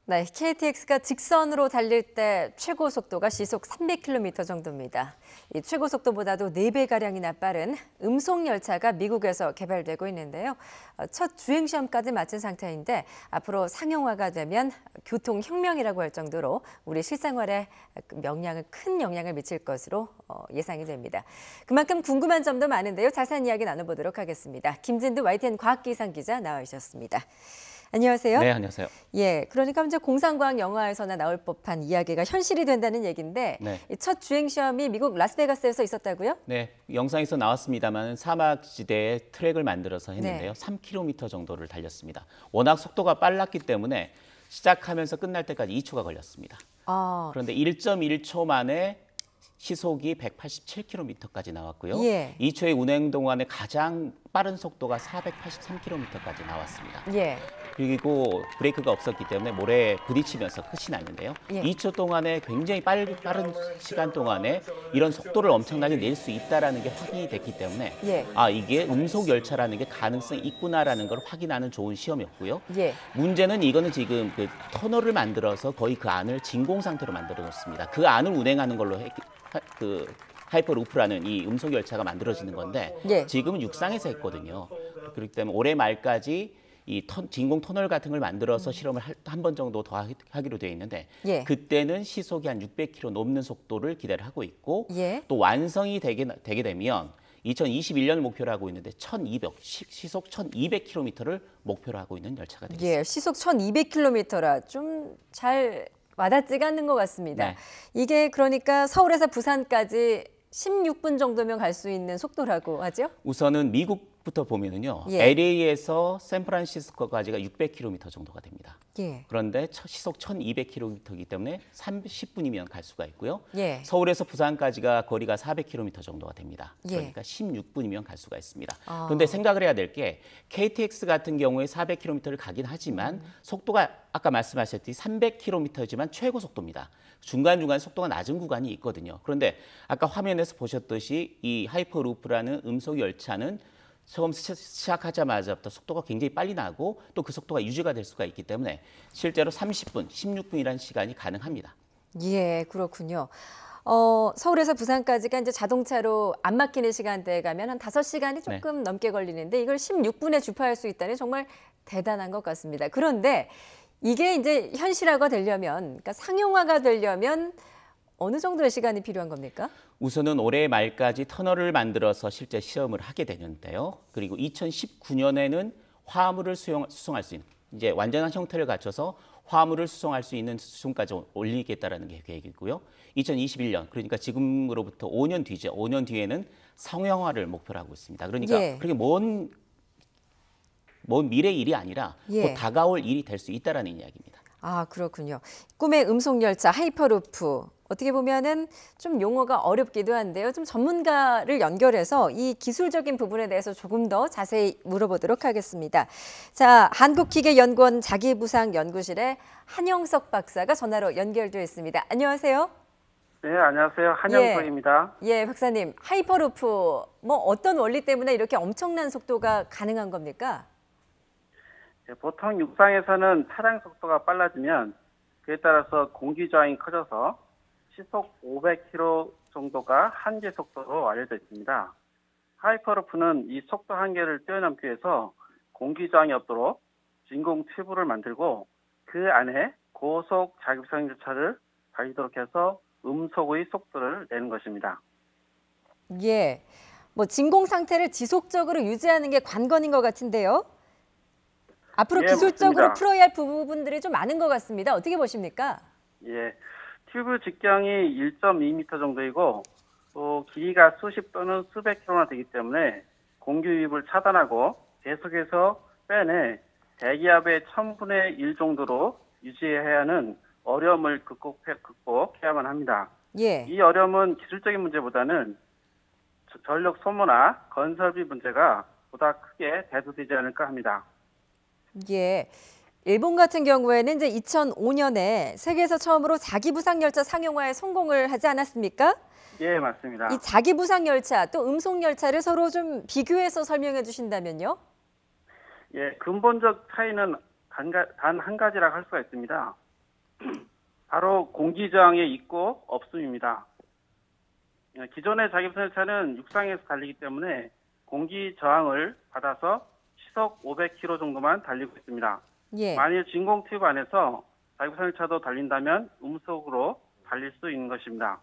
네, KTX가 직선으로 달릴 때 최고 속도가 시속 300km 정도입니다. 이 최고 속도보다도 4배가량이나 빠른 음속 열차가 미국에서 개발되고 있는데요. 첫 주행 시험까지 마친 상태인데 앞으로 상용화가 되면 교통혁명이라고 할 정도로 우리 실생활에 큰 영향을 미칠 것으로 예상이 됩니다. 그만큼 궁금한 점도 많은데요. 자세한 이야기 나눠보도록 하겠습니다. 김진두 YTN 과학기상 기자 나와 주셨습니다. 안녕하세요. 네, 안녕하세요. 예, 그러니까 이제 공상과학 영화에서나 나올 법한 이야기가 현실이 된다는 얘기인데 네. 첫 주행 시험이 미국 라스베가스에서 있었다고요? 네, 영상에서 나왔습니다만 사막지대에 트랙을 만들어서 했는데요. 네. 3km 정도를 달렸습니다. 워낙 속도가 빨랐기 때문에 시작하면서 끝날 때까지 2초가 걸렸습니다. 그런데 1.1초 만에 시속이 187km까지 나왔고요. 예. 2초의 운행 동안에 가장 빠른 속도가 483km까지 나왔습니다. 예. 그리고 브레이크가 없었기 때문에 모래에 부딪히면서 끝이 났는데요. 예. 2초 동안에 굉장히 빠른 시간 동안에 이런 속도를 엄청나게 낼 수 있다는 게 확인이 됐기 때문에 예. 이게 음속 열차라는 게 가능성이 있구나라는 걸 확인하는 좋은 시험이었고요. 예. 문제는 이거는 지금 그 터널을 만들어서 거의 그 안을 진공 상태로 만들어 놓습니다. 그 안을 운행하는 걸로 하이퍼루프라는 이 음속 열차가 만들어지는 건데 예. 지금은 육상에서 했거든요. 그렇기 때문에 올해 말까지 이 진공 터널 같은 걸 만들어서 실험을 한 번 정도 더 하기로 되어 있는데 예. 그때는 시속이 한 600km 넘는 속도를 기대를 하고 있고 예. 또 완성이 되게 되면 2021년을 목표로 하고 있는데 시속 1200km를 목표로 하고 있는 열차가 되겠습니다. 예, 시속 1200km라 좀 잘 와닿지가 않는 것 같습니다. 네. 이게 그러니까 서울에서 부산까지 16분 정도면 갈 수 있는 속도라고 하죠? 우선은 미국부터 보면은요. 예. LA에서 샌프란시스코까지가 600km 정도가 됩니다. 예. 그런데 시속 1200km이기 때문에 30분이면 갈 수가 있고요. 예. 서울에서 부산까지가 거리가 400km 정도가 됩니다. 예. 그러니까 16분이면 갈 수가 있습니다. 그런데 생각을 해야 될 게 KTX 같은 경우에 400km를 가긴 하지만 속도가 아까 말씀하셨듯이 300km지만 최고 속도입니다. 중간중간 속도가 낮은 구간이 있거든요. 그런데 아까 화면에서 보셨듯이 이 하이퍼루프라는 음속 열차는 처음 시작하자마자부터 속도가 굉장히 빨리 나고 또 그 속도가 유지가 될 수가 있기 때문에 실제로 30분, 16분이라는 시간이 가능합니다. 예, 그렇군요. 서울에서 부산까지가 이제 자동차로 안 막히는 시간대에 가면 한 5시간이 조금 넘게 걸리는데 이걸 16분에 주파할 수 있다니 정말 대단한 것 같습니다. 그런데 이게 이제 현실화가 되려면, 그러니까 상용화가 되려면 어느 정도의 시간이 필요한 겁니까? 우선은 올해 말까지 터널을 만들어서 실제 시험을 하게 되는데요. 그리고 2019년에는 화물을 수송할 수 있는 이제 완전한 형태를 갖춰서 화물을 수송할 수 있는 수준까지 올리겠다라는 게 계획이고요. 2021년 그러니까 지금으로부터 5년 뒤죠. 5년 뒤에는 상용화를 목표로 하고 있습니다. 그러니까 예. 그렇게 먼 미래 일이 아니라 예. 곧 다가올 일이 될 수 있다라는 이야기입니다. 아, 그렇군요. 꿈의 음속열차 하이퍼루프. 어떻게 보면은 좀 용어가 어렵기도 한데요. 좀 전문가를 연결해서 이 기술적인 부분에 대해서 조금 더 자세히 물어보도록 하겠습니다. 자, 한국기계연구원 자기부상연구실의 한영석 박사가 전화로 연결되어 있습니다. 안녕하세요. 네, 안녕하세요. 한영석입니다. 예, 박사님. 하이퍼루프, 뭐 어떤 원리 때문에 이렇게 엄청난 속도가 가능한 겁니까? 보통 육상에서는 차량 속도가 빨라지면 그에 따라서 공기 저항이 커져서 시속 500km 정도가 한계 속도로 알려져 있습니다. 하이퍼루프는 이 속도 한계를 뛰어넘기 위해서 공기 저항이 없도록 진공 튜브를 만들고 그 안에 고속 자기부상 열차를 달리도록 해서 음속의 속도를 내는 것입니다. 예, 뭐 진공 상태를 지속적으로 유지하는 게 관건인 것 같은데요. 앞으로 예, 기술적으로 맞습니다. 풀어야 할 부분들이 좀 많은 것 같습니다. 어떻게 보십니까? 예, 튜브 직경이 1.2m 정도이고 또 길이가 수십 또는 수백 킬로나 되기 때문에 공기 유입을 차단하고 계속해서 빼내 대기압의 1000분의 1 정도로 유지해야 하는 어려움을 극복해야만 합니다. 예. 이 어려움은 기술적인 문제보다는 전력 소모나 건설비 문제가 보다 크게 대두되지 않을까 합니다. 예. 일본 같은 경우에는 이제 2005년에 세계에서 처음으로 자기부상열차 상용화에 성공을 하지 않았습니까? 예, 맞습니다. 이 자기부상열차 또 음속열차를 서로 좀 비교해서 설명해 주신다면요? 예, 근본적 차이는 단 한 가지라 할 수가 있습니다. 바로 공기 저항에 있고 없음입니다. 기존의 자기부상 열차는 육상에서 달리기 때문에 공기 저항을 받아서 시속 500km 정도만 달리고 있습니다. 예. 만일 진공 튜브 안에서 자기부상 열차도 달린다면 음속으로 달릴 수 있는 것입니다.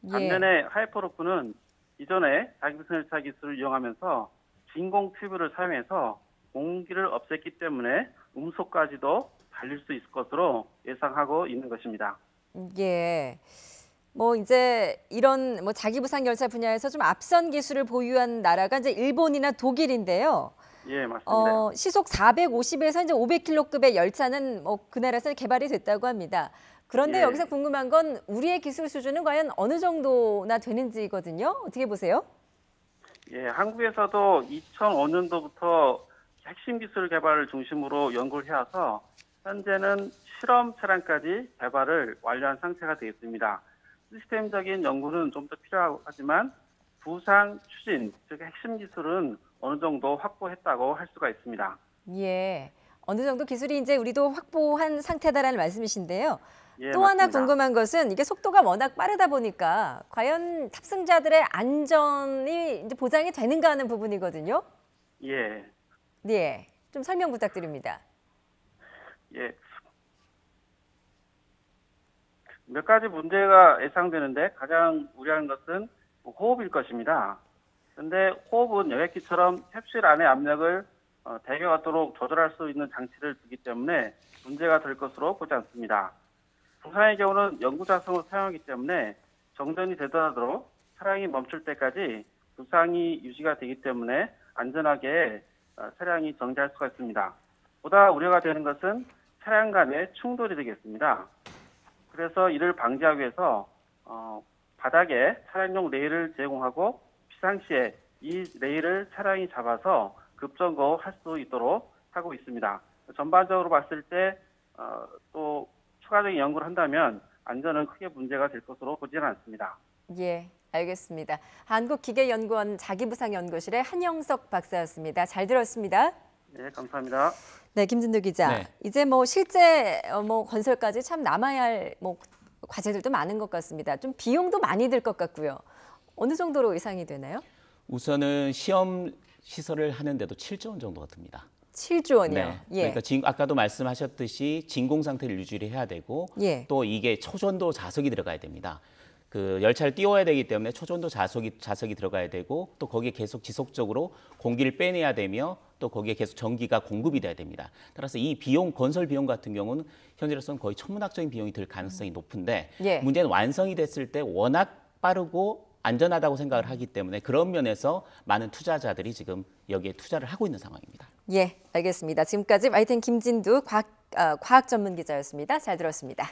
예. 반면에 하이퍼루프는 이전에 자기부상 열차 기술을 이용하면서 진공 튜브를 사용해서 공기를 없앴기 때문에 음속까지도 달릴 수 있을 것으로 예상하고 있는 것입니다. 예. 뭐 이제 이런 뭐 자기부상 열차 분야에서 좀 앞선 기술을 보유한 나라가 이제 일본이나 독일인데요. 예, 맞습니다. 시속 450에서 이제 500km급의 열차는 뭐 그 나라에서 개발이 됐다고 합니다. 그런데 예. 여기서 궁금한 건 우리의 기술 수준은 과연 어느 정도나 되는지거든요. 어떻게 보세요? 예, 한국에서도 2005년도부터 핵심 기술 개발을 중심으로 연구를 해와서 현재는 실험 차량까지 개발을 완료한 상태가 되어 있습니다. 시스템적인 연구는 좀 더 필요하지만 부상 추진, 즉 핵심 기술은 어느 정도 확보했다고 할 수가 있습니다. 예. 어느 정도 기술이 이제 우리도 확보한 상태다라는 말씀이신데요. 예, 또 하나 맞습니다. 궁금한 것은 이게 속도가 워낙 빠르다 보니까 과연 탑승자들의 안전이 이제 보장이 되는가 하는 부분이거든요. 예, 네, 좀 설명 부탁드립니다. 예. 몇 가지 문제가 예상되는데 가장 우려하는 것은 호흡일 것입니다. 그런데 호흡은 여객기처럼 캡슐 안의 압력을 대겨가도록 조절할 수 있는 장치를 두기 때문에 문제가 될 것으로 보지 않습니다. 부상의 경우는 영구자성을 사용하기 때문에 정전이 되더라도 차량이 멈출 때까지 부상이 유지가 되기 때문에 안전하게 차량이 정지할 수가 있습니다. 보다 우려가 되는 것은 차량 간의 충돌이 되겠습니다. 그래서 이를 방지하기 위해서 바닥에 차량용 레일을 제공하고 비상시에 이 레일을 차량이 잡아서 급정거할 수 있도록 하고 있습니다. 전반적으로 봤을 때 또 추가적인 연구를 한다면 안전은 크게 문제가 될 것으로 보지는 않습니다. 예, 알겠습니다. 한국기계연구원 자기부상연구실의 한영석 박사였습니다. 잘 들었습니다. 네, 감사합니다. 네, 김진두 기자. 네. 이제 뭐 실제 뭐 건설까지 참 남아야 할 뭐 과제들도 많은 것 같습니다. 좀 비용도 많이 들 것 같고요. 어느 정도로 예상이 되나요? 우선은 시험 시설을 하는데도 7조 원 정도가 듭니다. 7조 원이요. 네. 예. 그러니까 아까도 말씀하셨듯이 진공 상태를 유지를 해야 되고 예. 또 이게 초전도 자석이 들어가야 됩니다. 그 열차를 띄워야 되기 때문에 초전도 자석이 들어가야 되고 또 거기에 계속 지속적으로 공기를 빼내야 되며 또 거기에 계속 전기가 공급이 돼야 됩니다. 따라서 이 비용, 건설 비용 같은 경우는 현재로서는 거의 천문학적인 비용이 들 가능성이 높은데 예. 문제는 완성이 됐을 때 워낙 빠르고 안전하다고 생각을 하기 때문에 그런 면에서 많은 투자자들이 지금 여기에 투자를 하고 있는 상황입니다. 예, 알겠습니다. 지금까지 YTN 김진두 과학 전문 기자였습니다. 잘 들었습니다.